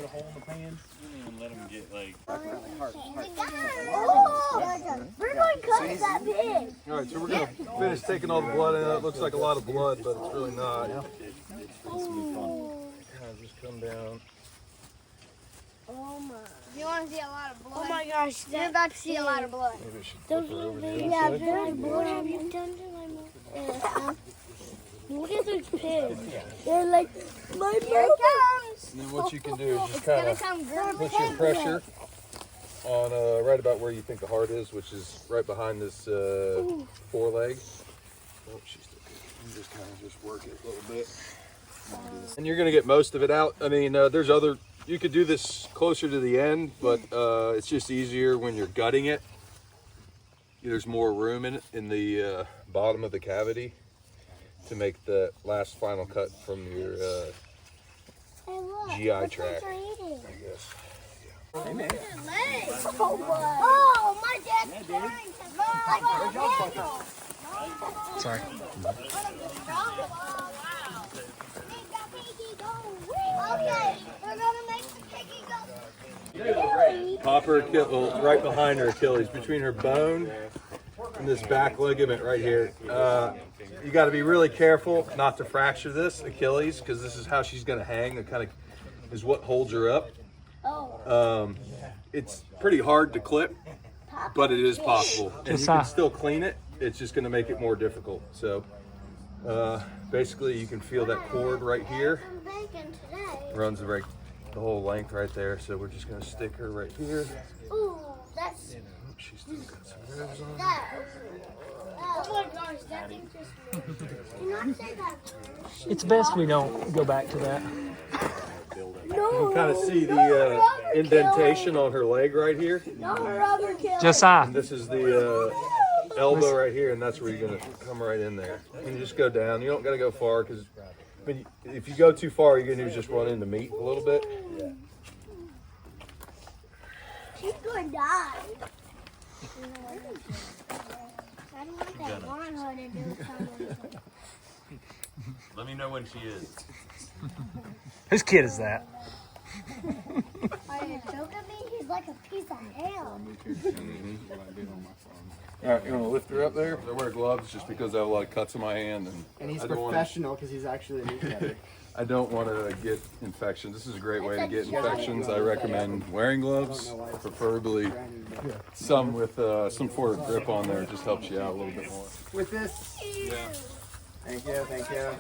put a hole in the pan. And let them get like. We're going to cut that pig. All right, so we're gonna finish taking all the blood out. It looks like a lot of blood, but it's really not. Just come down. Oh my. You want to see a lot of blood? Oh my gosh. You're about to see a lot of blood. Maybe I should flip her over here. Yeah, what have you done to my mom? Look at those pigs. They're like, my Here it comes. And then what you can do is just It's kind gonna of come good. put your pressure on right about where you think the heart is, which is right behind this foreleg. Oh, she's still good. You just kind of just work it a little bit. And you're gonna get most of it out. I mean, there's other, you could do this closer to the end, but it's just easier when you're gutting it. There's more room in it, in the bottom of the cavity to make the last final cut from your GI tract, I guess. Oh, my dad's trying to handle. Sorry. Okay, we're gonna make the piggy go. Pop her right behind her Achilles, between her bone and this back ligament right here. You got to be really careful not to fracture this Achilles, because this is how she's going to hang. It kind of is what holds her up. It's pretty hard to clip, but it is possible, and you can still clean it. It's just going to make it more difficult. So basically, you can feel that cord right here. Runs the whole length right there. So we're just going to stick her right here. Ooh, that's. She's still got some nerves on her. Oh my gosh, that thing just moved. Do not say that. It's best we don't go back to that. You can kind of see the indentation on her leg right here. No rubber kill. Josiah. And this is the elbow right here, and that's where you're going to come right in there. And you just go down. You don't got to go far, because if you go too far, you're going to just run into meat a little bit. She's going to die. I don't want that one her to do something. Let me know when she is. Whose kid is that? Are you joking me? He's like a piece of ham. All right, you want to lift her up there? I wear gloves just because I have a lot of cuts in my hand. And he's professional because he's actually a meat cutter. I don't want to get infections. This is a great way to get infections. I recommend wearing gloves, preferably some with some sort of grip on there. It just helps you out a little bit more. With this? Yeah. Thank you, thank you.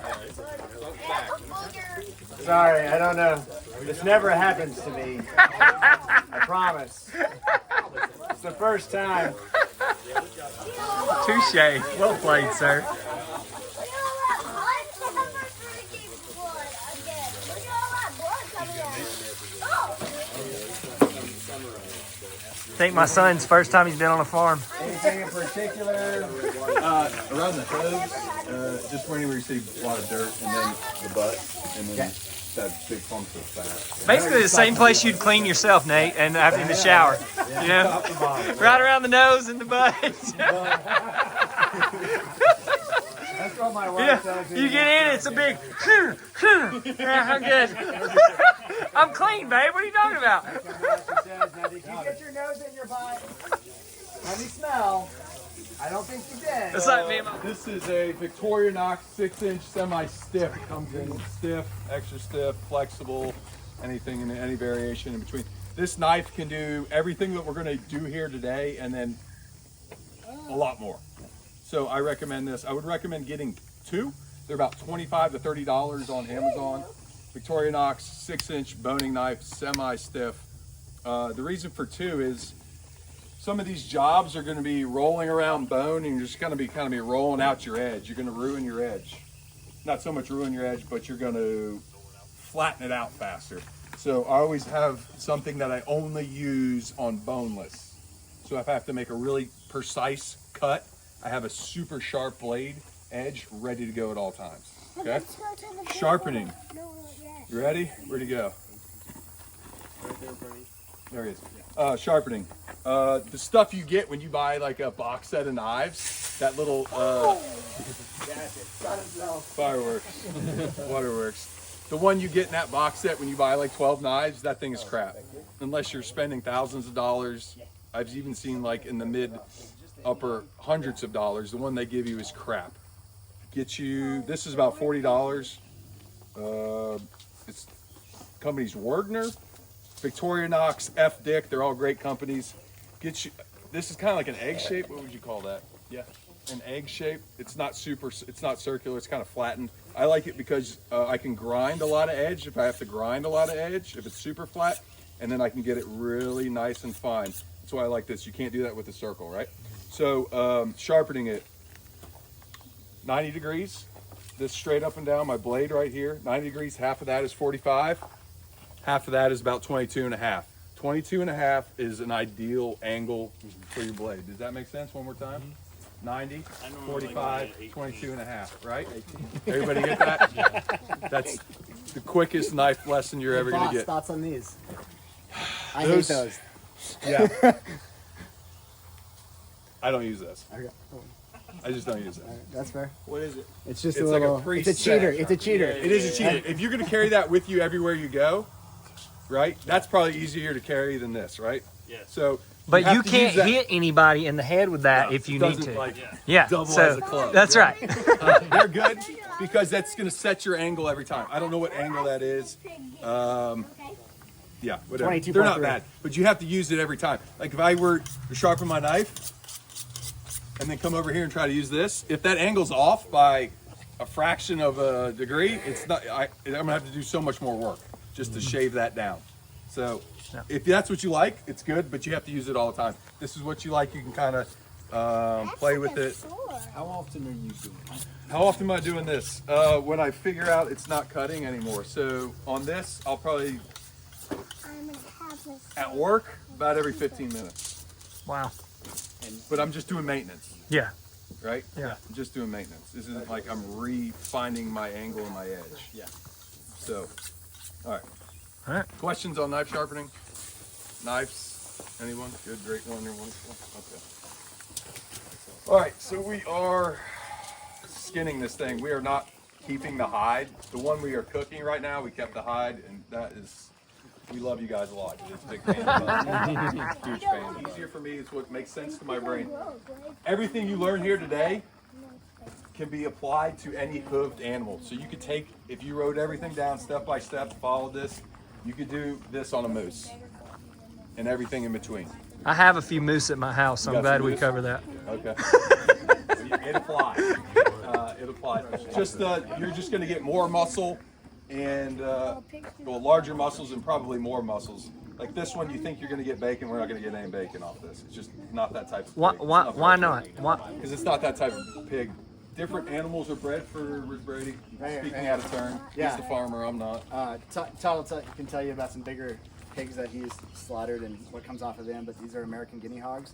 Sorry, I don't know. This never happens to me. I promise. It's the first time. Touche. Well played, sir. I think my son's first time he's been on a farm. Anything in particular? Around the hooves, just where you see a lot of dirt, and then the butt, and then that big clump of fat. Basically the same place you'd clean yourself, Nate, and after in the shower. You know? Right around the nose and the butt. That's what my wife says. You get in, it's a big yeah, I'm good. I'm clean, babe. What are you talking about? If you get your nose in your butt, let me smell. I don't think you did. It's like me and my... This is a Victorinox 6-inch semi-stiff. It comes in stiff, extra stiff, flexible, anything in any variation in between. This knife can do everything that we're going to do here today, and then a lot more. So I recommend this. I would recommend getting two. They're about $25 to $30 on Amazon. Victorinox 6-inch boning knife, semi-stiff. The reason for two is some of these jobs are going to be rolling around bone, and you're just going to be kind of rolling out your edge. You're going to ruin your edge. Not so much ruin your edge, but you're going to flatten it out faster. So I always have something that I only use on boneless. So if I have to make a really precise cut, I have a super sharp blade edge ready to go at all times. Okay? Sharpening. You ready? Where'd he go? There he is. Sharpening. The stuff you get when you buy like a box set of knives, that little fireworks, waterworks. The one you get in that box set when you buy like 12 knives, that thing is crap. Unless you're spending thousands of dollars. I've even seen like in the mid upper hundreds of dollars. The one they give you is crap. Get you, this is about $40. It's companies Wagner, Victorinox, F. Dick. They're all great companies. Get you, this is kind of like an egg shape. What would you call that? Yeah, an egg shape. It's not super, it's not circular. It's kind of flattened. I like it because I can grind a lot of edge if I have to grind a lot of edge, if it's super flat, and then I can get it really nice and fine. That's why I like this. You can't do that with a circle, right? So sharpening it, 90 degrees, this straight up and down, my blade right here, 90 degrees, half of that is 45, half of that is about 22 and a half. 22 and a half is an ideal angle for your blade. Does that make sense? One more time. 90, 45, 22 and a half, right? Everybody get that? That's the quickest knife lesson you're ever going to get. Thoughts on these? I Those- hate those. Yeah. I don't use this. Okay. I just don't use it. That's fair. What is it? It's just It's a like a little. It's a preset. cheater. It's a cheater. It is a cheater. If you're going to carry that with you everywhere you go, right? That's probably easier to carry than this, right? Yes. So, But have you to can't use that- hit anybody in the head with that No, if you it need doesn't, to. like, Yeah, double so as a club. that's right. They're good because that's going to set your angle every time. I don't know what angle that is. Yeah, whatever. 22.3. They're not bad, but you have to use it every time. Like if I were to sharpen my knife and then come over here and try to use this, if that angle's off by a fraction of a degree, it's not. I'm gonna have to do so much more work just to shave that down. So if that's what you like, it's good, but you have to use it all the time. This is what you like, you can kind of play with it. How often are you doing it? How often am I doing this? When I figure out it's not cutting anymore. So on this, I'll probably, at work, about every 15 minutes. Wow. But I'm just doing maintenance, Yeah. right? Yeah. I'm just doing maintenance. This isn't like I'm refining my angle and my edge. Yeah. So, all right. All right. Questions on knife sharpening? Knives? Anyone? Good, great, wonderful. Okay. All right, so we are skinning this thing. We are not keeping the hide. The one we are cooking right now, we kept the hide, and that is, we love you guys a lot. It's a big fan of us. Huge fan. Easier for me, it's what makes sense to my brain. Everything you learn here today can be applied to any hooved animal. So you could take, if you wrote everything down step by step, followed this, you could do this on a moose and everything in between. I have a few moose at my house, so You I'm got glad some we moose? covered that. Okay. It applies. It applies. Just you're just going to get more muscle and larger muscles and probably more muscles. Like this one, you think you're going to get bacon. We're not going to get any bacon off this. It's just not that type of Why? pig. Why not? Why? Because it's not that type of pig. Different animals are bred for Brady. Speaking out of turn, Yeah. he's the farmer. I'm not. Todd can tell you about some bigger pigs that he's slaughtered and what comes off of them, but these are American guinea hogs.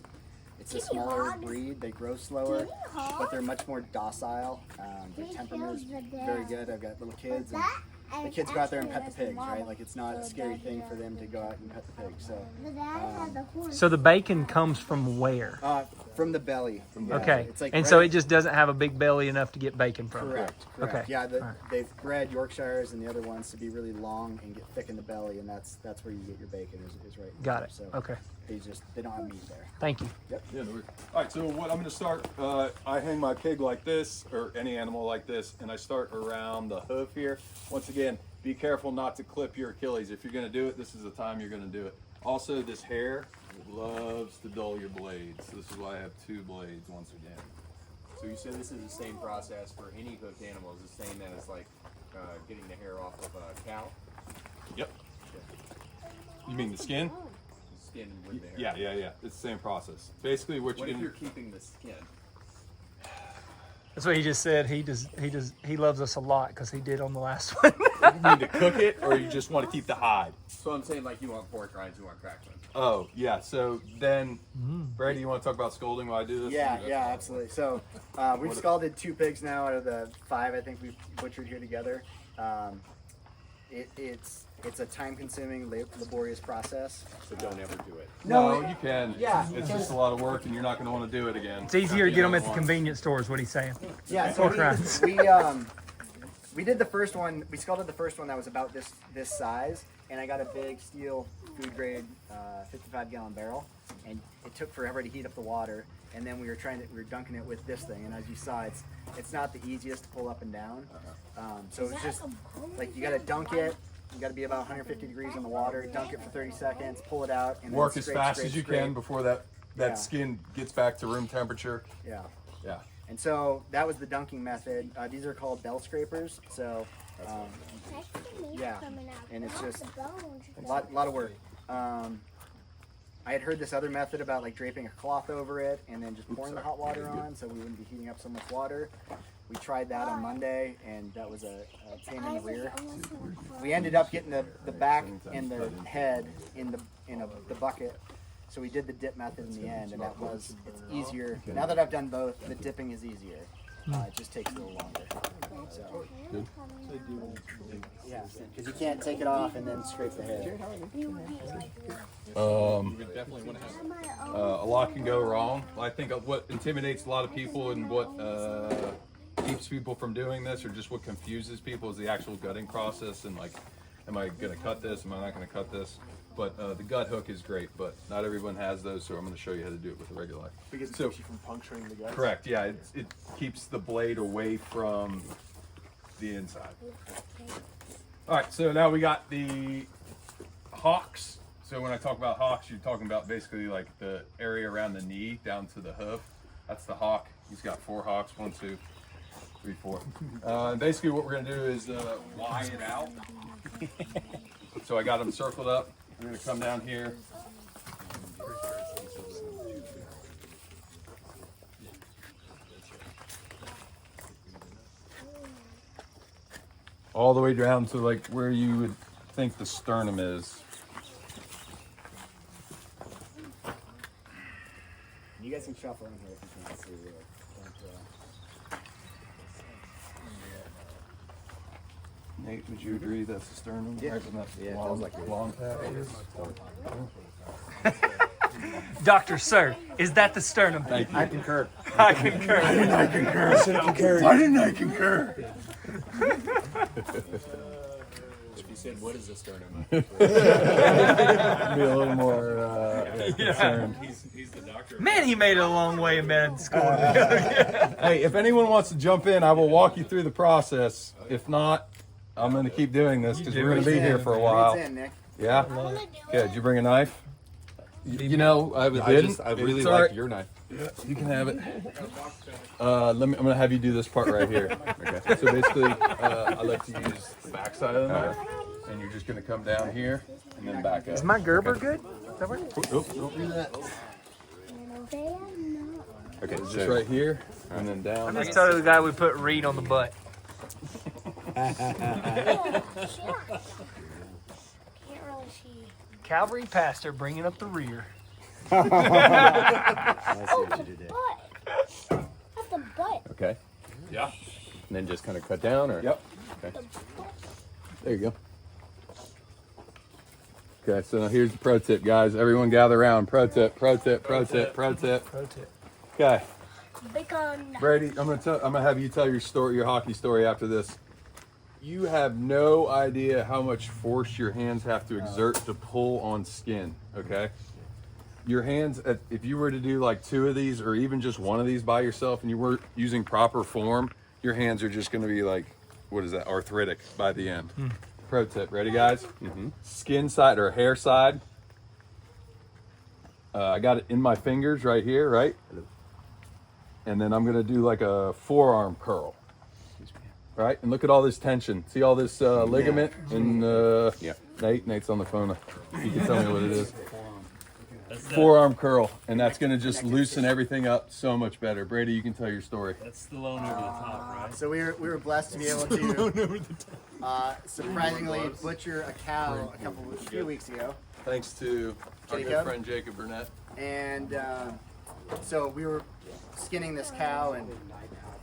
It's a smaller breed. They grow slower, but they're much more docile. Their temperament is very good. I've got little kids, and the kids go out there and pet the pigs, right? Like it's not a scary thing for them to go out and pet the pigs. So, So the bacon comes from where? from the belly. Yeah, Okay. It's like And so bred- it just doesn't have a big belly enough to get bacon from. Correct. Okay. Yeah, they've bred Yorkshires and the other ones to be really long and get thick in the belly, and that's where you get your bacon is right. Got there. it. So Okay. they don't have meat there. Thank you. Yeah, no worries. All right, so what I'm going to start, I hang my pig like this, or any animal like this, and I start around the hoof here. Once again, be careful not to clip your Achilles. If you're going to do it, this is the time you're going to do it. Also, this hair loves to dull your blades. This is why I have two blades once again. So you said this is the same process for any hooked animal, is the same as like getting the hair off of a cow? Yep. You mean the skin? The skin with the hair. Yeah. It's the same process. Basically, what What you're if going you're to keeping the skin? That's what he just said. He loves us a lot because he did on the last one. you need to cook it, or you just want to keep the hide. So I'm saying like you want pork rinds, you want cracked ones. Oh, yeah. So then, Brady, you want to talk about scolding while I do this? Yeah, absolutely. So we've scalded 2 pigs now out of the 5 I think we've butchered here together. It's a time-consuming, laborious process. So don't ever do it. No, you can. Yeah. It's just a lot of work, and you're not going to want to do it again. It's easier to get them at the convenience store, is what he's saying. Yeah, so Pork rinds. We did the first one. We sculpted the first one that was about this size, and I got a big steel food grade 55-gallon barrel, and it took forever to heat up the water. And then we were dunking it with this thing, and as you saw, it's not the easiest to pull up and down. So it's just like you got to dunk it. You got to be about 150 degrees in the water. Dunk it for 30 seconds. Pull it out and Work then as scrape, fast scrape, as you scrape. can before that Yeah. skin gets back to room temperature. Yeah. Yeah. And so that was the dunking method. These are called bell scrapers. So yeah, and it's just a lot of work. I had heard this other method about like draping a cloth over it and then just pouring the hot water on, so we wouldn't be heating up so much water. We tried that on Monday, and that was a pain in the rear. We ended up getting the back and the head in the bucket. So we did the dip method in the end, and it's easier. Now that I've done both, the dipping is easier. It just takes a little longer. So, yeah, because you can't take it off and then scrape the head. A lot can go wrong. I think what intimidates a lot of people and what keeps people from doing this, or just what confuses people, is the actual gutting process. And like, am I going to cut this? Am I not going to cut this? But the gut hook is great, but not everyone has those, so I'm going to show you how to do it with a regular knife. Because it keeps you from puncturing the guts? Correct, yeah, it keeps the blade away from the inside. All right, so now we got the hocks. So when I talk about hocks, you're talking about basically like the area around the knee down to the hoof. That's the hock. He's got 4 hocks, 1, 2, 3, 4. And basically what we're going to do is Y it out. So I got them circled up. We're going to come down here. All the way down to like where you would think the sternum is. You guys can shuffle in here if you can't see really. Nate, would you agree that's the sternum? Yeah. Right, and that's the Yeah, it long, feels like it. long path. Doctor, sir, is that the sternum? Thank you. I concur. I concur. I concur. Why didn't I concur? If you said, what is a sternum? Be a little more concerned. He's the doctor. Man, he made it a long way in med school. Hey, if anyone wants to jump in, I will walk you through the process. If not, I'm going to keep doing this because we're going to be here for a while. Leads in, Nick. Yeah? Okay, did you bring a knife? You know, I really like your knife. Yeah, you can have it. I'm gonna have you do this part right here. Okay. So basically, I like to use the back side of the knife, and you're just gonna come down here and then back up. Is my Gerber good? Is that working? Don't do that. Okay, just right here and then down. I'm just telling the guy we put Reed on the butt. Can't really see. Calvary pastor bringing up the rear. I see what you did there. Butt. That's the butt. Okay. Yeah. And then just kind of cut down, or yep. Okay. There you go. Okay, so now here's the pro tip, guys. Everyone gather around. Pro tip, pro tip, pro tip, pro tip. Pro tip. Okay, Bacon. Brady, I'm gonna have you tell your story, your hockey story after this. You have no idea how much force your hands have to exert to pull on skin. Okay, your hands. If you were to do like 2 of these, or even just 1 of these by yourself, and you weren't using proper form, your hands are just gonna be like, what is that? Arthritic by the end. Pro tip. Ready, guys? Skin side or hair side. I got it in my fingers right here, right? And then I'm gonna do like a forearm curl. Right? And look at all this tension. See all this ligament? And Nate's on the phone. You can tell me what it is. Forearm curl. And that's gonna just loosen everything up so much better. Brady, you can tell your story. That's the loan over the top, right? So we were blessed to be able to surprisingly butcher a cow a few weeks ago. Thanks to our good Jacob? friend Jacob Burnett. And so we were skinning this cow, and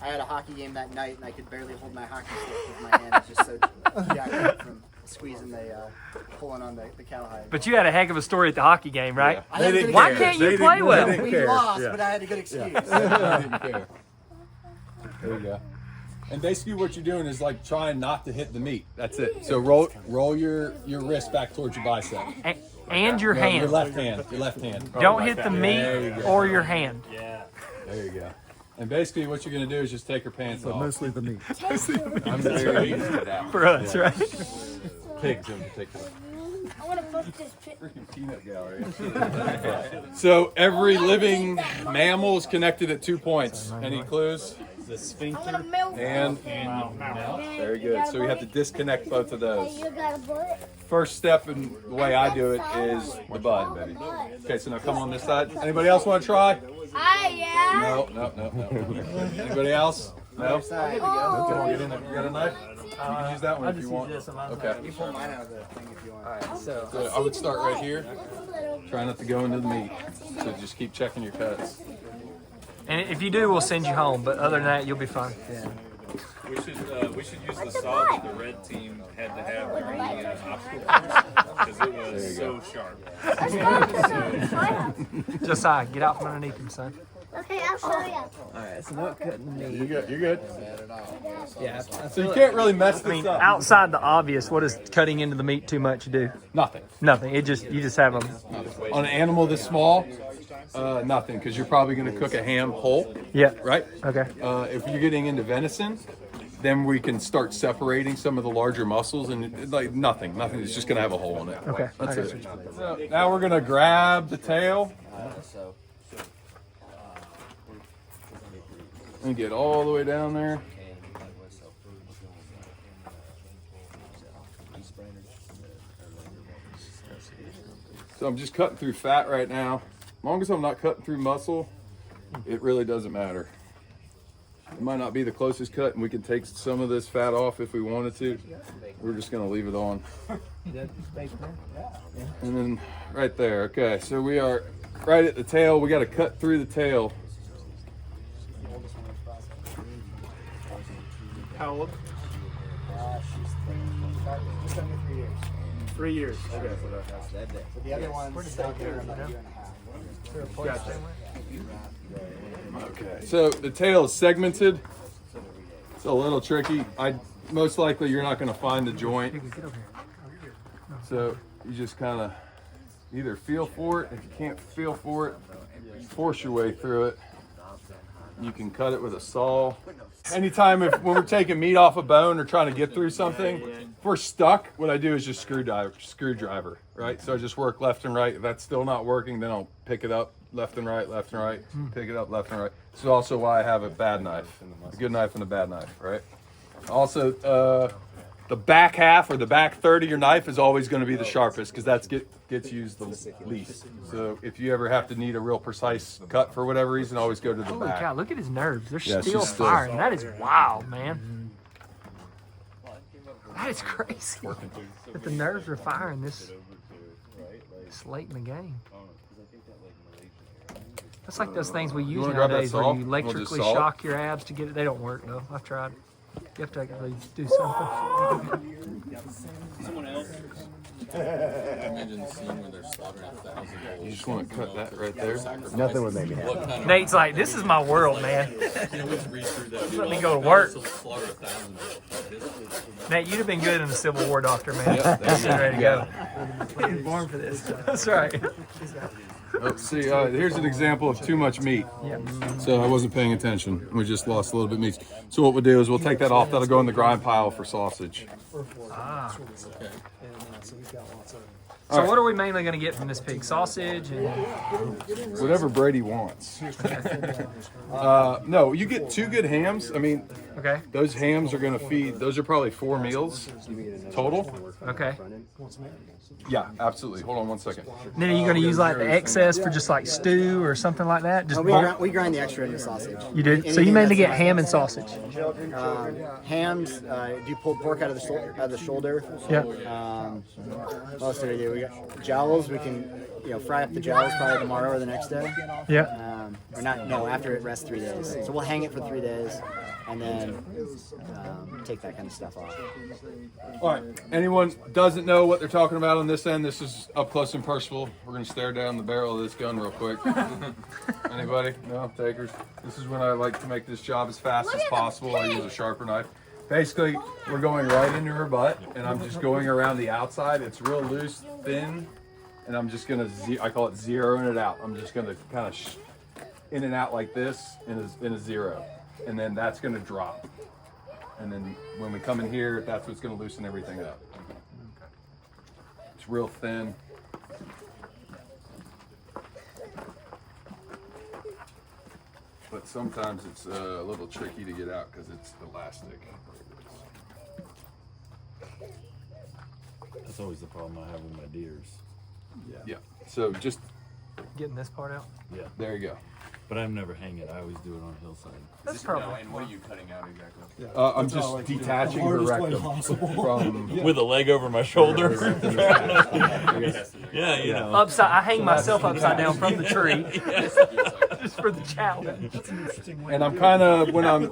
I had a hockey game that night, and I could barely hold my hockey stick because my hand was just so jacked up from squeezing pulling on the cowhide. But you had a heck of a story at the hockey game, right? I had a good Why experience. can't you play well? We lost, but I had a good excuse. I didn't care. There you go. And basically what you're doing is like trying not to hit the meat. That's it. So roll your wrist back towards your bicep. And your No, hand. Your left hand. Your left hand. Don't hit the meat There you go. or your hand. Yeah. There you go. And basically what you're going to do is just take her pants off. Mostly the meat. I'm very easy to get out. For us, right? Pigs in particular. I want to post this picture. Freaking peanut gallery. So every living mammal is connected at 2 points. Any clues? The sphincter And mouth. very good. So we have to disconnect both of those. You got a bullet? First step in the way I do it is the bud, baby. Okay, so now come on this side. Anybody else want to try? Yeah. No. Anybody else? No? Come on, get in there. You got a knife? You can use that one if you want. Okay. You pull mine out of the thing if you want. So I would start right here. Try not to go into the meat. So just keep checking your cuts. And if you do, we'll send you home. But other than that, you'll be fine. We should use the saw that the red team had to have during the obstacle course because it was so sharp. Josiah, get out from underneath him, son. Okay, I'll show you. Alright, so not cutting the meat. You're good. You're good. Yeah. So you can't really mess I mean, this up. outside the obvious, what does cutting into the meat too much do? Nothing. Nothing. You just have them. On an animal this small, nothing, because you're probably going to cook a ham whole, Yeah. right? Okay. If you're getting into venison, then we can start separating some of the larger muscles, and like nothing. It's just going to have a hole in it. Okay. That's it. So now we're going to grab the tail and get all the way down there. So I'm just cutting through fat right now. As long as I'm not cutting through muscle, it really doesn't matter. It might not be the closest cut, and we can take some of this fat off if we wanted to. We're just gonna leave it on. And then right there, okay, so we are right at the tail. We gotta cut through the tail. How old? She's just under 3 years. 3 years. Okay. But the other one's out there about a year and a half. Gotcha. Okay, so the tail is segmented. It's a little tricky. Most likely you're not gonna find the joint. So you just kind of either feel for it. If you can't feel for it, force your way through it. You can cut it with a saw. Anytime when we're taking meat off a bone or trying to get through something, if we're stuck, what I do is just screwdriver, right? So I just work left and right. If that's still not working, then I'll pick it up left and right, pick it up left and right. This is also why I have a bad knife, a good knife and a bad knife, right? Also, the back half or the back third of your knife is always going to be the sharpest because that gets used the least. So if you ever have to need a real precise cut for whatever reason, always go to the Holy back. cow, look at his nerves. They're Yeah, still she's still- firing. That is wild, man. That is crazy. That the nerves are firing this late in the game. That's like those things we use wanna grab that nowadays where saw? you We'll just electrically saw it? shock your abs to get it. They don't work though. I've tried. You have to actually do something. Imagine the scene where they're slaughtering 1,000 bulls. You just want to cut that right there. Nothing would make me happy. What kind of Nate's like, this is my world, man. let's read through that. Let me go to work. Slaughter 1,000 bulls. Nate, you'd have been good in the Civil War doctor, man. Yep, there Just ready to go. We were born for this. That's right. Let's see, here's an example of too much meat. Yeah. So I wasn't paying attention. We just lost a little bit of meat. So what we'll do is we'll take that off. That'll go in the grind pile for sausage. Ah. Okay. So what are we mainly going to get from this pig? Sausage and Whatever Brady wants. No, you get 2 good hams. I mean, okay, those hams are going to feed, those are probably 4 meals total. okay. Yeah, absolutely. Hold on one second. And then are you going to use like the excess for just like stew or something like that? Just We grind the extra into sausage. you do. So Anything you mainly that's get ham and sausage. Hams, do pulled pork out of the shoulder. Yeah. What else do we do? We got jowls. We can fry up the gels probably tomorrow or the next day. Yeah. Or not, no, after it rests 3 days. So we'll hang it for 3 days and then take that kind of stuff off. All right. Anyone doesn't know what they're talking about on this end? This is up close and personal. We're gonna stare down the barrel of this gun real quick. Anybody? No takers. This is when I like to make this job as fast as possible. I use a sharper knife. Basically, we're going right into her butt, and I'm just going around the outside. It's real loose, thin, and I'm just gonna I call it zeroing it out. I'm just gonna kind of in and out like this in a zero, and then that's gonna drop. And then when we come in here, that's what's gonna loosen everything up. It's real thin. But sometimes it's a little tricky to get out because it's elastic. That's always the problem I have with my deers. Yeah. So just Getting this part out. Yeah. there you go. But I never hang it. I always do it on a hillside. That's No, probably. and what are you cutting out exactly? I'm just detaching her rectum from. With a leg over my shoulder. Yeah, you know. Upside. I hang myself upside down from the tree just for the challenge. And I'm kind of when I'm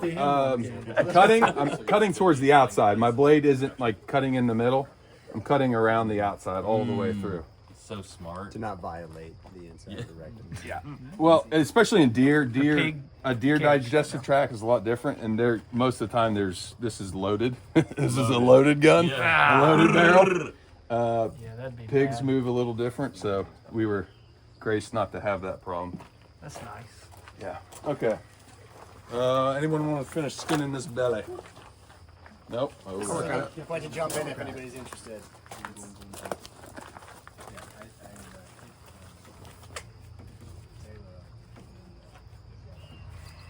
cutting, I'm cutting towards the outside. My blade isn't like cutting in the middle. I'm cutting around the outside all the way through. So smart. To not violate the inside of the rectum. Yeah. Well, especially in deer, pig a deer digestive tract is a lot different, and there most of the time this is loaded. This is a loaded gun, a loaded barrel. Yeah, that'd be Pigs bad. move a little different, so we were graced not to have that problem. That's nice. Yeah. Okay. Anyone want to finish skinning this belly? Nope. Oh, Feel free to jump in if anybody's interested.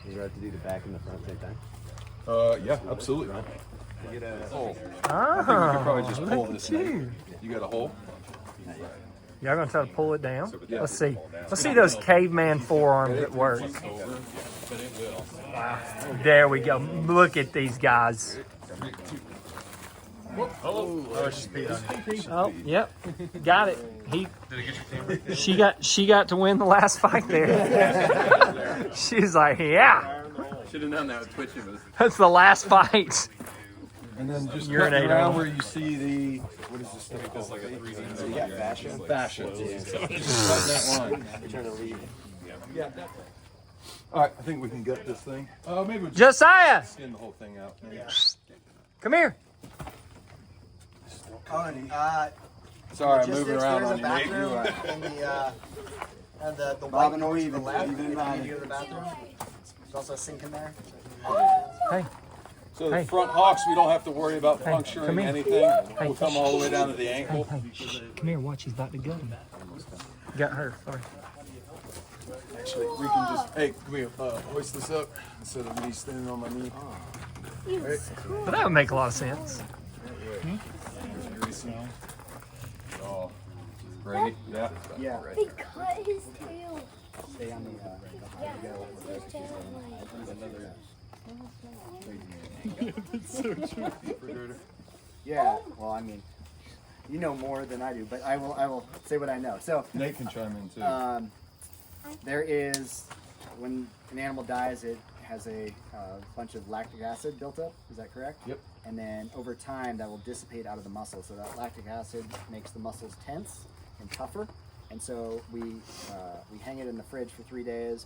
You have to do the back and the front same time. yeah, absolutely. You get a hole. Ah, We could probably just pull look this at thing. you. You got a hole? Y'all gonna try to pull it down? Let's see. Let's see those caveman forearms at work. Wow. There we go. Look at these guys. Oh, yep. Got it. She got to win the last fight there. She's like, yeah, Should have known that with Twitch. that's the last fight. And then just Urinate cut around on where you see the, what is this stuff called? Like a 3D. You got fascia? Fascia. Just cut that line. You're trying to leave. Yeah. All right, I think we can gut this thing. Maybe we'll just Josiah, skin the whole thing out. come here. Sorry, I'm moving around There's on a you. bathroom in the Bob and white Louie, to the left. even If mine. you need to go to the bathroom. There's also a sink in there. Hey, So the Hey. front hocks, we don't have to worry about come puncturing here. anything. We'll come all the way down to the ankle. hey, shh. Come here. Watch. He's about to gut him. Got her. Sorry. Actually, we can just, hey, can we hoist this up instead of me standing on my knee? But that would make a lot of sense. Greasy. Oh, ready? Yeah. Yeah. They cut his tail. Stay on the Yeah, his tail. Yeah. Well, I mean, you know more than I do, but I will say what I know. So Nate can chime in too. there is, when an animal dies, it has a bunch of lactic acid built up. Is that correct? Yep. And then over time, that will dissipate out of the muscle. So that lactic acid makes the muscles tense and tougher. And so we hang it in the fridge for 3 days.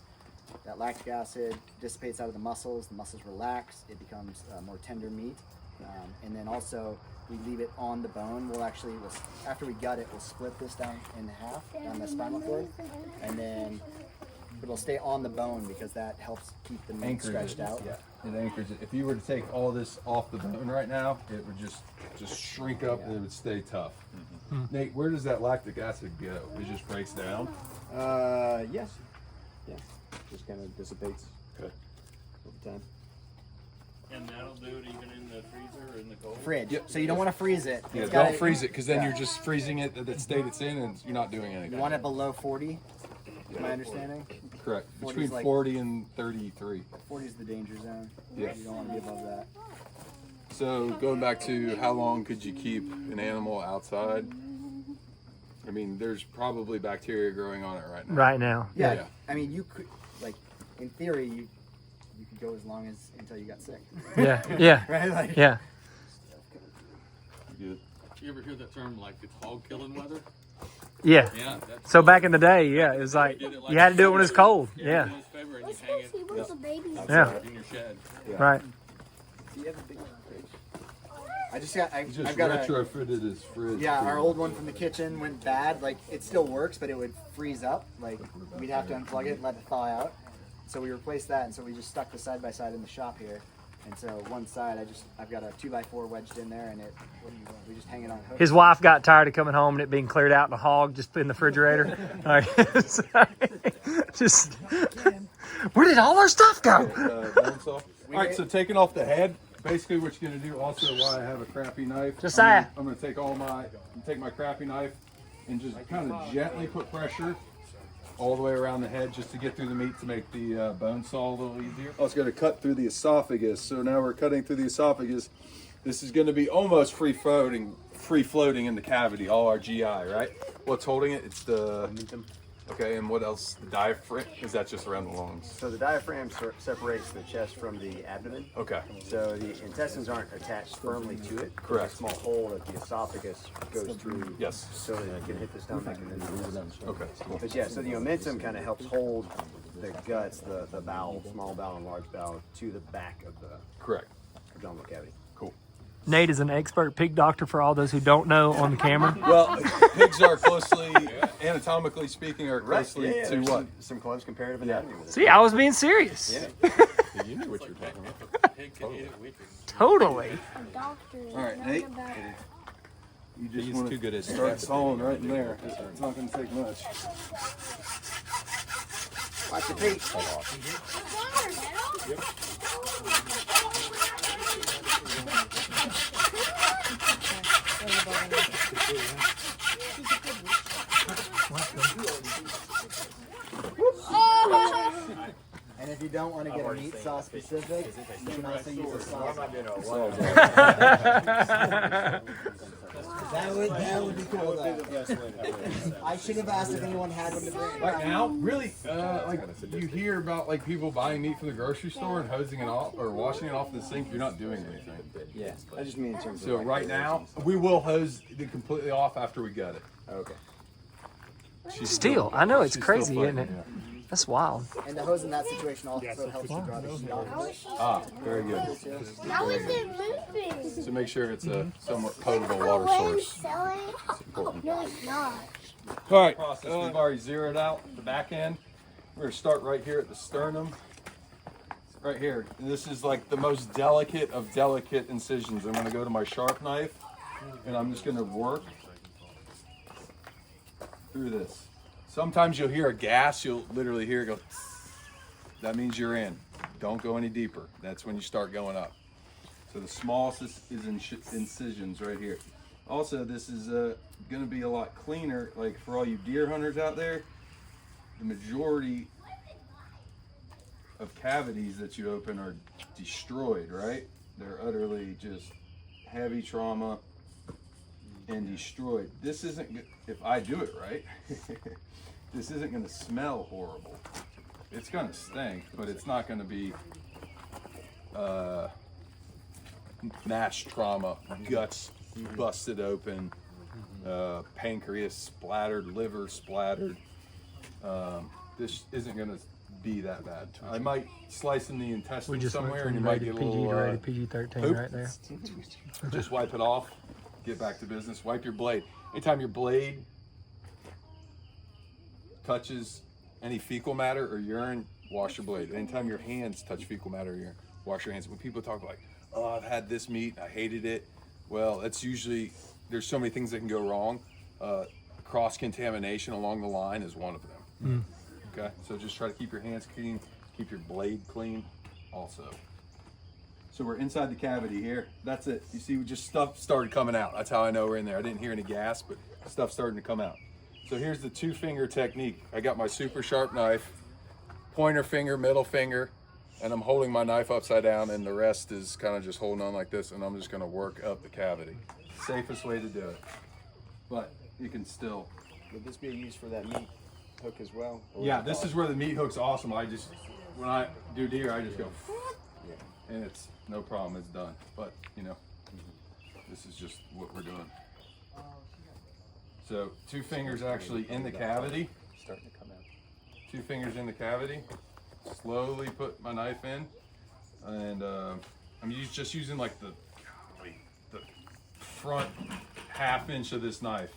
That lactic acid dissipates out of the muscles relax, it becomes more tender meat. And then also we leave it on the bone. After we gut it, we'll split this down in half down the spinal cord, and then it'll stay on the bone because that helps keep the meat stretched out. Yeah, it anchors it. If you were to take all this off the bone right now, it would just shrink up and it would stay tough. Nate, where does that lactic acid go? It just breaks down? Yes. Yeah. Just kind of dissipates Okay. over time. And that'll do it even in the freezer or in the cold? Fridge. So you don't want to freeze it. Yeah, It's don't gotta- freeze it because then yeah. you're just freezing it at the state it's in and you're not doing anything. You want it below 40, my understanding. Correct. 40 is Between like- 40 and 33. 40 is the danger zone. Yeah. You don't want to be above that. So going back to how long could you keep an animal outside? I mean, there's probably bacteria growing on it right now. Right now. Yeah, Yeah. I mean, you could, like, in theory, you could go as long as until you got sick. Yeah. Yeah. Right? Like, Yeah. Good. You ever hear that term like it's hog killing weather? Yeah. Yeah. That's So back in the day, yeah, it was like you had to do it when it's cold. Yeah. in February and you Let's hang go it see what the babies Yeah. in your shed. Right. Do you have a big fridge? I just got, He just I've got a, retrofitted his fridge. yeah, for- our old one from the kitchen went bad. Like, it still works, but it would freeze up. Like, we'd have to unplug it and let it thaw out. So we replaced that, and so we just stuck the side by side in the shop here. And so one side, I've got a 2x4 wedged in there, and we just hang it on hooks. His wife got tired of coming home and it being cleared out in a hog just in the refrigerator. Like, just where did all our stuff go? bone saw. All right, so taking off the head, basically what you're gonna do also why I have a crappy knife. Josiah. I'm gonna take my crappy knife and just kind of gently put pressure all the way around the head just to get through the meat to make the bone saw a little easier. I was gonna cut through the esophagus, so now we're cutting through the esophagus. This is gonna be almost free floating in the cavity, all our GI, right? What's holding it? It's the okay, and what else? The diaphragm? Is that just around the lungs? So the diaphragm separates the chest from the abdomen. Okay. So the intestines aren't attached firmly to it. Correct. There's a small hole that the esophagus goes through. Yes. So that it can hit the stomach and then release it. Okay. Cool. But yeah, so the omentum kind of helps hold the guts, the bowel, small bowel and large bowel, to the back of the Correct. abdominal cavity. Cool. Nate is an expert pig doctor for all those who don't know on the camera. Well, pigs are closely, anatomically speaking, are closely to there's what? some close comparative anatomy with it. See, I was being serious. Yeah. You knew what you were talking about. Pig can eat it, we can. Totally. doctors. All right, learn Nate. about- You just He's want too good at start sawing right in there. It's not going to take much. Watch your feet. And if you don't want to get a meat sauce specific, you can also use a sauce. That would be cool though. I should have asked if anyone had one to bring. Right now, really, like you hear about like people buying meat from the grocery store and hosing it off or washing it off the sink. You're not doing anything. Yeah. I just mean in terms So of like, right now, we will hose it completely off after we gut it. Okay. Still, I know it's she's crazy, still isn't it? fighting, That's wild. And the hose in that situation also helps you draw the sheet off. Ah, very good. How is it moving? So make sure it's a somewhat potable water When source. selling? No, it's not. All right, process. We've already zeroed out the back end. We're gonna start right here at the sternum. Right here. And this is like the most delicate of delicate incisions. I'm gonna go to my sharp knife and I'm just gonna work through this. Sometimes you'll hear a gas, you'll literally hear it go. That means you're in. Don't go any deeper. That's when you start going up. So the smallest is incisions right here. Also, this is going to be a lot cleaner. Like for all you deer hunters out there, the majority of cavities that you open are destroyed, right? They're utterly just heavy trauma and destroyed. This isn't good. If I do it right, this isn't going to smell horrible. It's going to stink, but it's not going to be mass trauma, guts busted open, pancreas splattered, liver splattered. This isn't going to be that bad. I might slice in the We intestine just went somewhere and from you might rated get a PG to little rated PG-13 poop. right there. Just wipe it off, get back to business, wipe your blade. Anytime your blade touches any fecal matter or urine, wash your blade. Anytime your hands touch fecal matter or urine, wash your hands. When people talk like, oh, I've had this meat, I hated it. Well, that's usually, there's so many things that can go wrong. Cross-contamination along the line is one of them. Okay, so just try to keep your hands clean, keep your blade clean also. So we're inside the cavity here. That's it. You see, just stuff started coming out. That's how I know we're in there. I didn't hear any gas, but stuff starting to come out. So here's the 2-finger technique. I got my super sharp knife, pointer finger, middle finger, and I'm holding my knife upside down, and the rest is kind of just holding on like this, and I'm just gonna work up the cavity. Safest way to do it. But you can still Would this be used for that meat hook as well? Yeah, this is where the meat hook's awesome. When I do deer, I just go, and it's no problem, it's done. But, you know, this is just what we're doing. So 2 fingers actually in the cavity. Starting to come out. 2 fingers in the cavity. Slowly put my knife in. And I'm just using like the front ½ inch of this knife.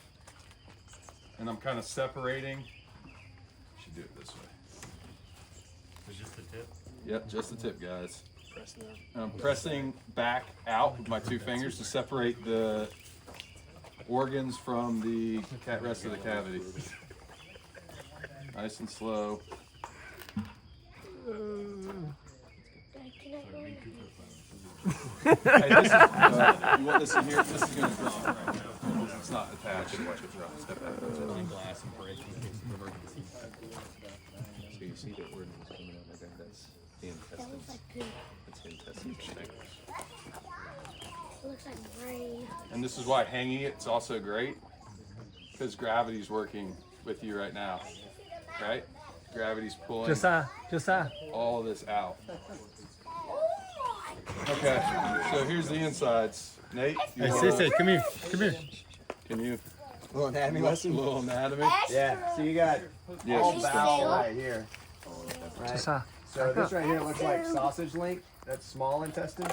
And I'm kind of separating. Should do it this way. It's just the tip. Yep, just the tip, guys. I'm pressing back out with my 2 fingers to separate the organs from the rest of the cavity. Nice and slow. Hey, this is, you want this in here? This is going to drop. It's not attached. Watch it drop. Step back. Glass and break in case of emergency. So you see that organ is coming out like that. That's the intestines. That's the intestines. It looks like brain. And this is why hanging it's also great, because gravity's working with you right now, right? Gravity's pulling all of this out. Okay, so here's the insides. Nate, Hey, Sissy, come here. can you? Little anatomy lesson. Little anatomy. Yeah. So you got all bowel right here. Right. So this right here looks like sausage link. That's small intestine,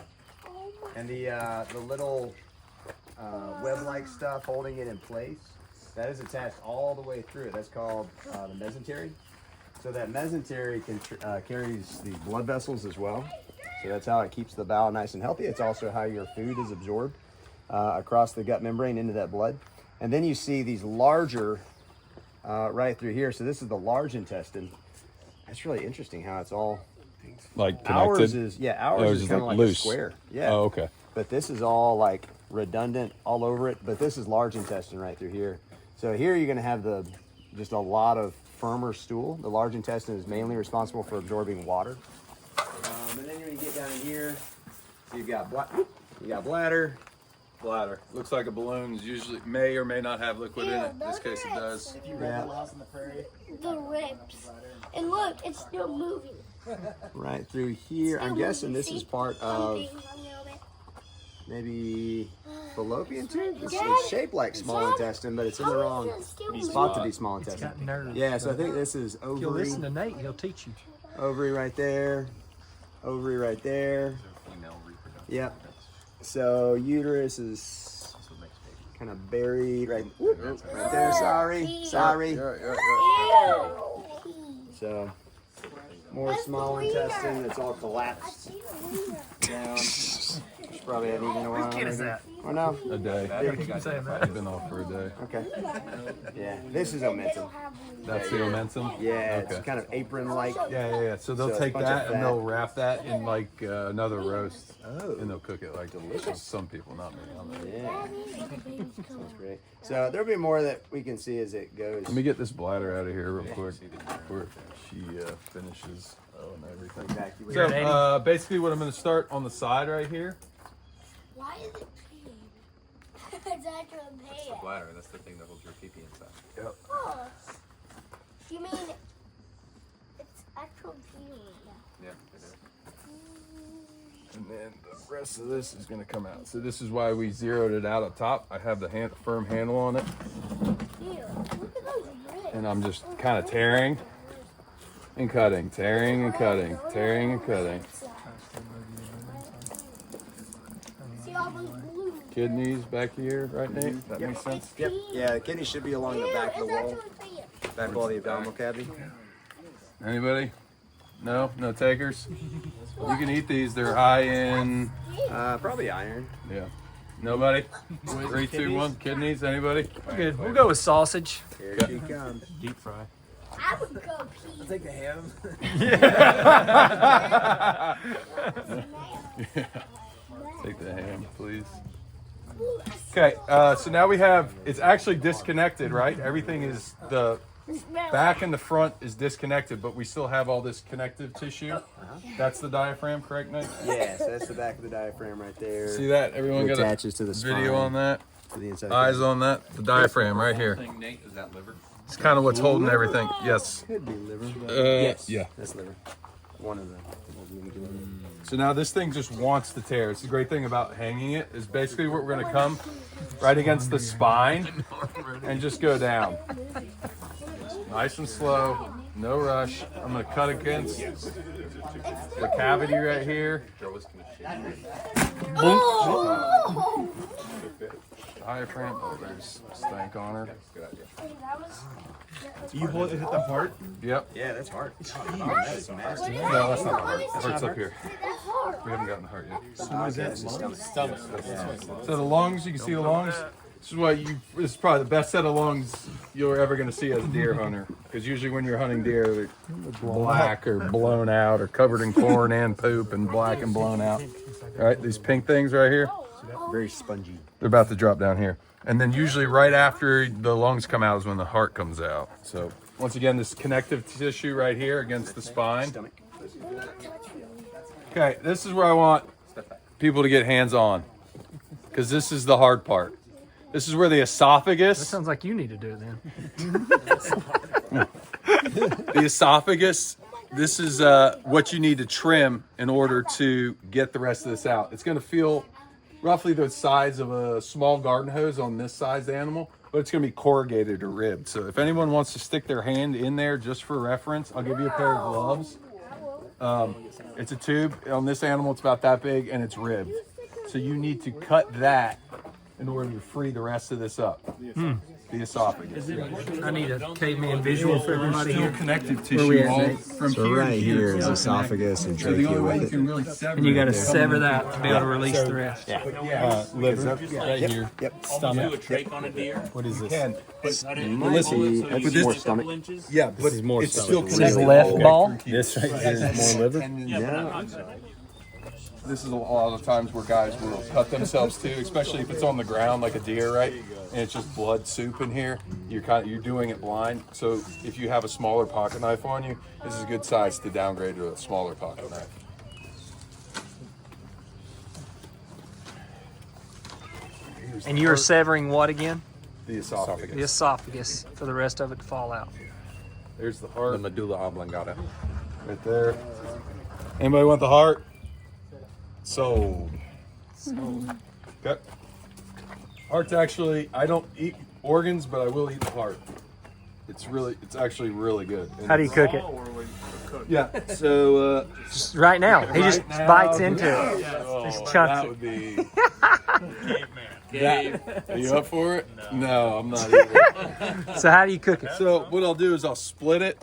and the little web-like stuff holding it in place, that is attached all the way through it. That's called the mesentery. So that mesentery carries the blood vessels as well. So that's how it keeps the bowel nice and healthy. It's also how your food is absorbed across the gut membrane into that blood. And then you see these larger right through here. So this is the large intestine. That's really interesting how it's all Like ours connected. is ours is kind of like loose. a square. Yeah. Oh, okay. But this is all like redundant all over it. But this is large intestine right through here. So here you're going to have just a lot of firmer stool. The large intestine is mainly responsible for absorbing water. And then when you get down in here, you've got bladder. Bladder. Looks like a balloon. Usually may or may not have liquid in it. In this case, it does. If you read the Lost in the Prairie, The ribs. And look, it's still moving. Right through here. I'm guessing this is part of Something a little bit. maybe fallopian tube. It's Dad, shaped like small Dad, intestine, but it's in the how is wrong it still spot to moving? be small intestine. Got nerves. Yeah, so I think this is If you'll ovary. listen to Nate, he'll teach you. Ovary right there. Ovary right there. Female reproduction. Yep. So uterus is kind of buried right there. Sorry. So more small intestine that's all collapsed down. Should probably haven't eaten in a while. Kid is that? Or no? A day. Keep saying that. I've been off for a day. Okay. Yeah. This is omentum. That's the omentum? Yeah, it's Okay. kind of apron-like. Yeah. So they'll So it's take a bunch of that and fat. they'll wrap that in like another roast. Oh. And they'll cook it like delicious. Some people, not me. Yeah. That's great. So there'll be more that we can see as it goes. Let me get this bladder out of here real quick before she finishes and everything. Evacuate. So basically what I'm going to start on the side right here. Why is it pink? It's actually That's the pink. bladder. That's the thing that holds your pee-pee inside. Oh. You mean it's actual pink? Yeah, it is. And then the rest of this is going to come out. So this is why we zeroed it out up top. I have the firm handle on it. Ew, look at those ribs. And I'm just kind of tearing and cutting, tearing and cutting, tearing and cutting. See all those blue. Kidneys back here, right, Nate? That makes sense? Yep. Yeah, the kidney should be along the back of the wall, back wall of the abdominal cavity. Anybody? No? No takers? You can eat these. They're high in... Probably iron. Yeah. Nobody? 3, 2, 1. Kidneys? Anybody? We're good. We'll go with sausage. Here she comes. Deep fry. I would go pee. Take the ham. Take the ham, please. Okay, so now we have, it's actually disconnected, right? Everything is, the back and the front is disconnected, but we still have all this connective tissue. That's the diaphragm, correct, Nate? Yeah, so that's the back of the diaphragm right there. See that? Everyone It got attaches to the a video spine, on that? to the inside. Eyes on that? The diaphragm right here. Thing, Nate, is that liver? It's kind of what's holding everything. Yes. Could be liver. Yes. Yeah. That's liver. One of them. So now this thing just wants to tear. It's the great thing about hanging it is basically what we're going to come right against the spine and just go down. Nice and slow, no rush. I'm going to cut against the cavity right here. Diaphragm. Oh, there's stank on her. You hold it at the heart? Yep. Yeah, that's hard. That is nasty. No, that's not the heart. The heart's up here. We haven't gotten the heart yet. So what is that? Stomach. So the lungs, you can see the lungs. This is why this is probably the best set of lungs you're ever going to see as a deer hunter. Because usually when you're hunting deer, they're black or blown out or covered in corn and poop and black and blown out. All right, these pink things right here, Very spongy. they're about to drop down here. And then usually right after the lungs come out is when the heart comes out. So once again, this connective tissue right here against the spine. Okay, this is where I want people to get hands on. Because this is the hard part. This is where the esophagus. That sounds like you need to do it then. The esophagus, this is what you need to trim in order to get the rest of this out. It's going to feel roughly the size of a small garden hose on this sized animal, but it's going to be corrugated or ribbed. So if anyone wants to stick their hand in there just for reference, I'll give you a pair of gloves. It's a tube. On this animal, it's about that big, and it's ribbed. So you need to cut that in order to free the rest of this up. The esophagus. I need a caveman visual for everybody Still here. connective Where we tissue at, all Nate? from So here right to here here is esophagus and So the only trachea way you with it. can really sever And you got to it- sever that to be able to release the rest. liver right here. Yep. Do a trach on a deer. What is this? Can. Listen, that's more stomach. Yeah, but is more it's stomach. still This is connected. left ball? This right here is more liver. Yeah. This is a lot of times where guys will cut themselves too, especially if it's on the ground like a deer, right? And it's just blood soup in here. You're doing it blind. So if you have a smaller pocket knife on you, this is a good size to downgrade to a smaller pocket knife. And you're severing what again? The esophagus. The esophagus for the rest of it to fall out. There's the heart. The medulla oblongata. Right there. Anybody want the heart? Sold. Okay. Heart's actually, I don't eat organs, but I will eat the heart. It's actually really good. And How do you cook it? yeah, so Just right now. He just right now- bites into it. oh, Just chunks that it. would be Are you up for it? No, I'm not either. So how do you cook it? So what I'll do is I'll split it.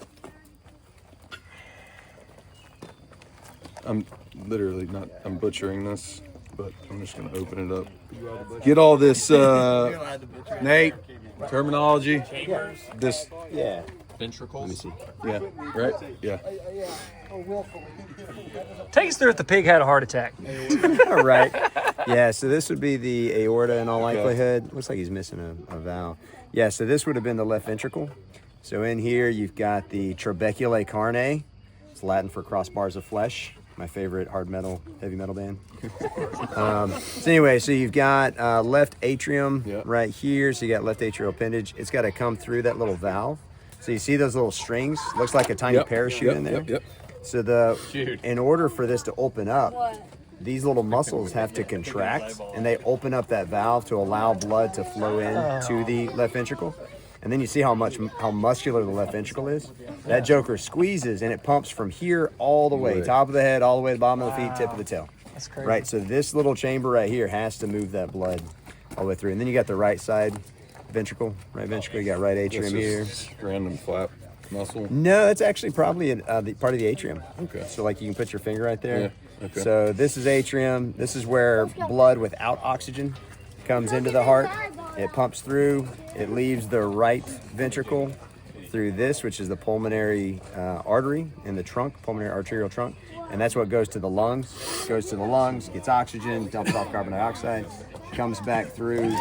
I'm literally not, I'm butchering this, but I'm just gonna open it up. Get all this, Nate, terminology. This, Yeah. Ventricles. yeah, right? Yeah. Take us through if the pig had a heart attack. All right. Yeah, so this would be the aorta in all likelihood. Looks like he's missing a valve. Yeah, so this would have been the left ventricle. So in here you've got the trabeculae carnae. It's Latin for crossbars of flesh. My favorite heavy metal band. So anyway, so you've got left atrium right here. So you got left atrial appendage. It's got to come through that little valve. So you see those little strings? Looks like a tiny parachute in there. So in order for this to open up, these little muscles have to contract, and they open up that valve to allow blood to flow in to the left ventricle. And then you see how muscular the left ventricle is. That joker squeezes, and it pumps from here all the way, top of the head, all the way to the bottom of the feet, tip of the tail. That's crazy. Right, so this little chamber right here has to move that blood all the way through. And then you got the right side ventricle, you got right atrium here. Random flap muscle. No, it's actually probably the part of the atrium. Okay. So like you can put your finger right there. Yeah, okay. So this is atrium. This is where blood without oxygen comes into the heart. It pumps through. It leaves the right ventricle through this, which is the pulmonary artery in the trunk, pulmonary arterial trunk. And that's what goes to the lungs. Goes to the lungs, gets oxygen, dumps off carbon dioxide, comes back through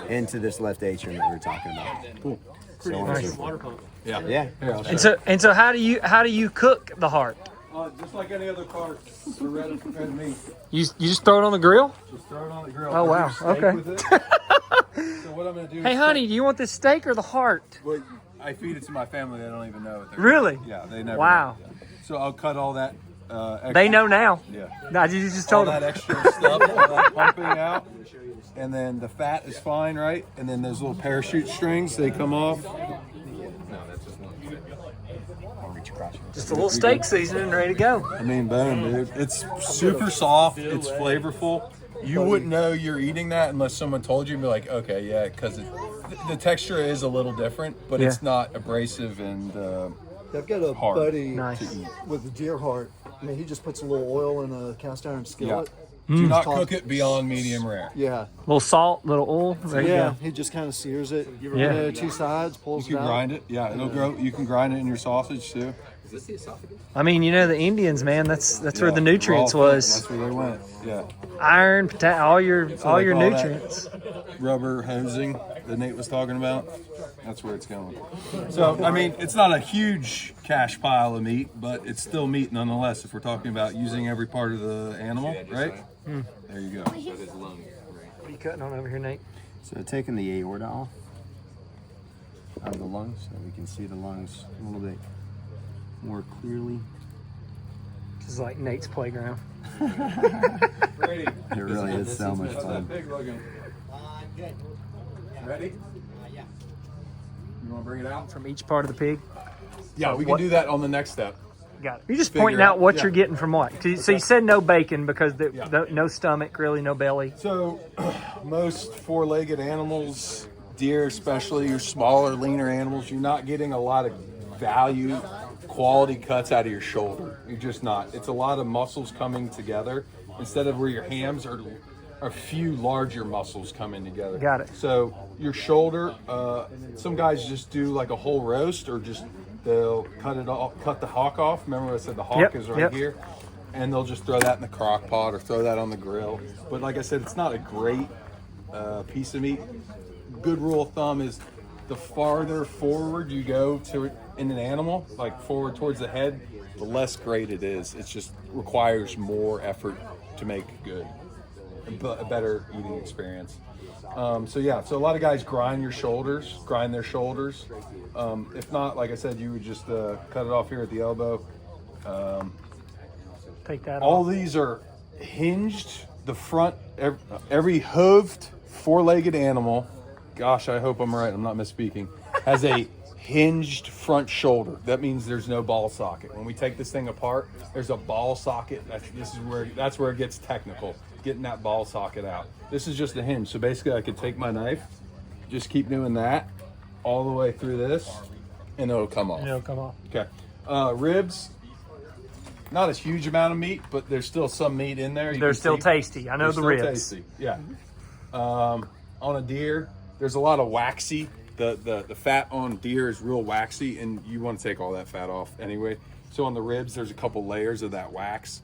into this left atrium that we were talking about. Cool. So on and so forth. Yeah. And so how do you cook the heart? Just like any other part, for red meat. You just throw it on the grill? Just throw it on the grill. Oh, wow. Do steak Okay. with it. So what I'm gonna do Hey is honey, do you want this steak or the heart? Well, I feed it to my family. They don't even know it. Really? Yeah, they never. Wow. Know. Yeah. So I'll cut all that. Extra, They know now. Yeah. No, you just All told that them. extra stuff, all that pumping out, and then the fat is fine, right? And then those little parachute strings, they come off. No, that's just one. I'll reach across you. Just a little steak seasoning ready to go. I mean, boom, dude. It's super soft. It's flavorful. You wouldn't know you're eating that unless someone told you and be like, okay, yeah, because the texture is a little different, but it's not abrasive and I've got a hard. buddy Nice. with a deer heart. I mean, he just puts a little oil in a cast iron skillet. Do not cook it beyond medium rare. Yeah. Little salt, little oil. There you Yeah, go. he just kind of sears it. You Yeah. know, two sides, You pulls can it out. grind it. Yeah, it'll grow. You can grind it in your sausage too. Is this the esophagus? I mean, you know, the Indians, man, that's where Yeah, the nutrients raw food, was. That's where they went. Yeah. Iron, all your they call that nutrients. Rubber hosing that Nate was talking about. That's where it's going. So, I mean, it's not a huge cache pile of meat, but it's still meat nonetheless if we're talking about using every part of the animal, right? There you go. So his lung, right? What are you cutting on over here, Nate? So taking the aorta off of the lungs so we can see the lungs a little bit more clearly. This is like Nate's playground. Ready? It really is so much How's that fun. pig looking? Ready? Yeah. You want to bring it out? From each part of the pig. Yeah, we can what- do that on the next step. Got it. You're just Figure pointing out out- what yeah. you're getting from what. So you said no bacon because Yeah. no stomach, really, no belly. So, most four-legged animals, deer especially, your smaller, leaner animals, you're not getting a lot of value, quality cuts out of your shoulder. You're just not. It's a lot of muscles coming together instead of where your hams are. A few larger muscles coming together. Got it. So your shoulder. Some guys just do like a whole roast, or just they'll cut it off, cut the hawk off. Remember I said the hawk Yep, is right yep. here, and they'll just throw that in the crock pot or throw that on the grill. But like I said, it's not a great piece of meat. Good rule of thumb is the farther forward you go to in an animal, like forward towards the head, the less great it is. It just requires more effort to make good, a better eating experience. So yeah, so a lot of guys grind their shoulders. If not, like I said, you would just cut it off here at the elbow. Take that All off. these are hinged. The front, every hooved, four-legged animal, gosh, I hope I'm right, I'm not misspeaking, has a hinged front shoulder. That means there's no ball socket. When we take this thing apart, there's a ball socket. That's where it gets technical, getting that ball socket out. This is just a hinge. So basically I could take my knife, just keep doing that all the way through this, and it'll come off. It'll come off. Okay. Ribs, not a huge amount of meat, but there's still some meat in there. You They're can still see. tasty. I know They're the still ribs. tasty. Yeah. On a deer, there's a lot of waxy. The fat on deer is real waxy, and you want to take all that fat off anyway. So on the ribs, there's a couple layers of that wax.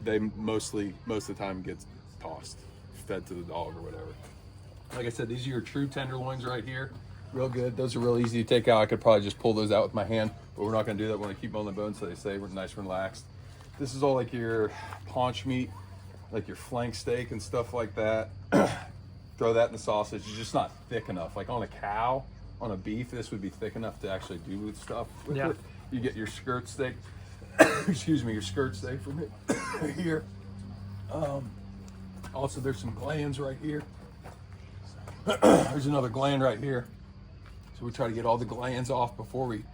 They most of the time gets tossed, fed to the dog or whatever. Like I said, these are your true tenderloins right here. Real good. Those are real easy to take out. I could probably just pull those out with my hand, but we're not going to do that. We want to keep them on the bone so they stay nice and relaxed. This is all like your paunch meat, like your flank steak and stuff like that. Throw that in the sausage. It's just not thick enough. Like on a cow, on a beef, this would be thick enough to actually do with stuff with Yeah. it. You get your skirt steak. Excuse me, your skirt steak from it right here. Also, there's some glands right here. There's another gland right here. So we try to get all the glands off before we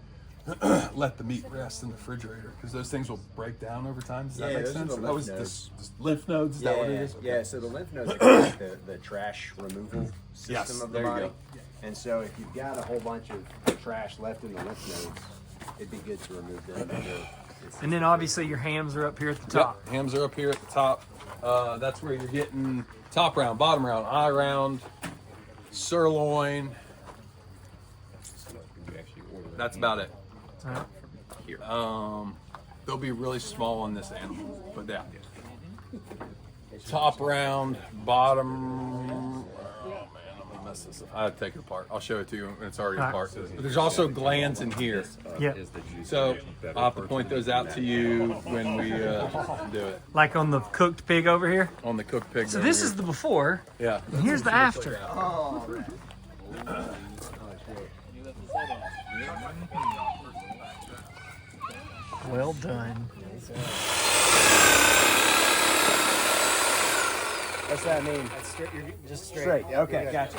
let the meat rest in the refrigerator, because those things will break down over time. Does that make those are sense? the That was lymph the lymph nodes. Is that what it is? Yeah, so the lymph nodes are kind of like the trash removal system Yes, of the there you body. go. And so if you've got a whole bunch of trash left in the lymph nodes, it'd be good to remove them. And then obviously your hams are up here at the top. Yep, hams are up here at the top. That's where you're getting top round, bottom round, eye round, sirloin. That's about it. Alright. They'll be really small on this animal, but yeah. Top round, bottom. Oh man, I'm gonna mess this up. I have to take it apart. I'll show it to you when it's already apart. But there's also glands in here. Yeah. So I'll have to point those out to you when we do it Like on the cooked pig over here. on the cooked pig. So over this here. is the before, yeah. and here's the after. Well done. What's that mean? That's straight. You're just straight. Straight. Okay, You're good. gotcha.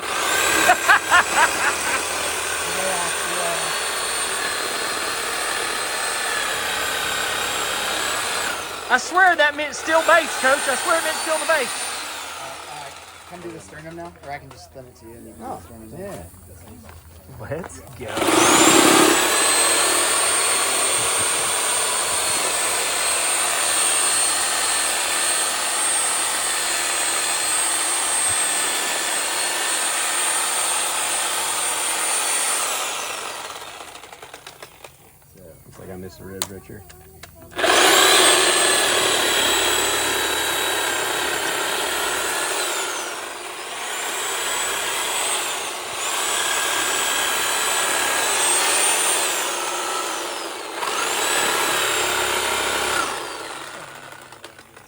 I swear that meant still base, Coach. I swear it meant still the base. Come do the sternum now, or I can just send it to you and you can do the sternum. Yeah. Let's go. Looks like I missed a rib, Richard.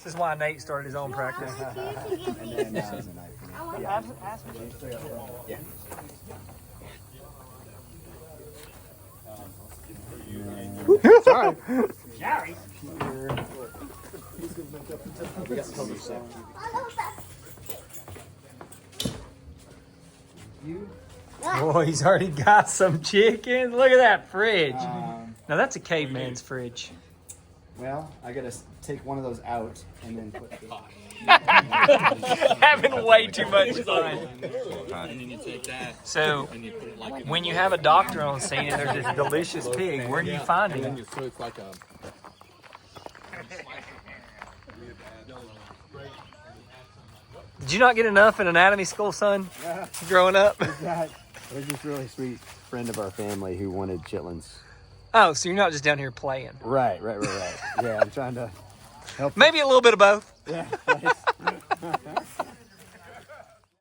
This is why Nate started his own practice. And then is a knife. Yeah. Yeah. Sorry. Boy, he's already got some chicken. Look at that fridge. Now that's a caveman's fridge. Well, I gotta take one of those out and then put the Having way too much fun. And then you take that So, and you put it like when you have a doctor on scene and there's this delicious pig, where do you find him? so it's like a Did you not get enough in anatomy school, son? Growing up? There's this really sweet friend of our family who wanted chitlins. Oh, so you're not just down here playing. Right. Yeah, I'm trying to help. Maybe a little bit of both. Yeah.